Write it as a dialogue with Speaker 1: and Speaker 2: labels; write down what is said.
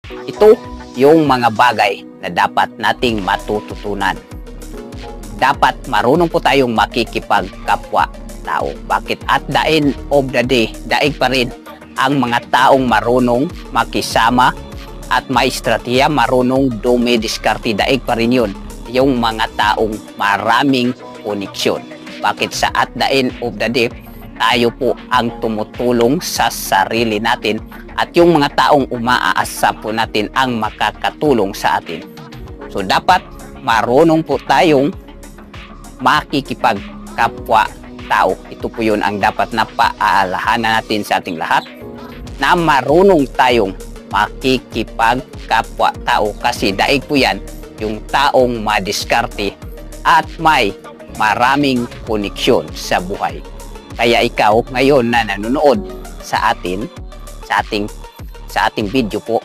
Speaker 1: Ito yung mga bagay na dapat nating matututunan. Dapat marunong po tayong makikipagkapwa tao. Bakit? At the end of the day, daig pa rin ang mga taong marunong makisama at may estratehiya, marunong dumidiskarte. Daig pa rin yun, yung mga taong maraming koneksyon. Bakit? Sa at the end of the day, tayo po ang tumutulong sa sarili natin at yung mga taong umaaasa po natin ang makakatulong sa atin. So dapat marunong po tayong makikipagkapwa tao. Ito po yun ang dapat na paalahanan natin sa ating lahat, na marunong tayong makikipagkapwa tao, kasi daig po yan yung taong madiskarte at may maraming koneksyon sa buhay. Kaya ikaw ngayon na nanonood sa ating video po,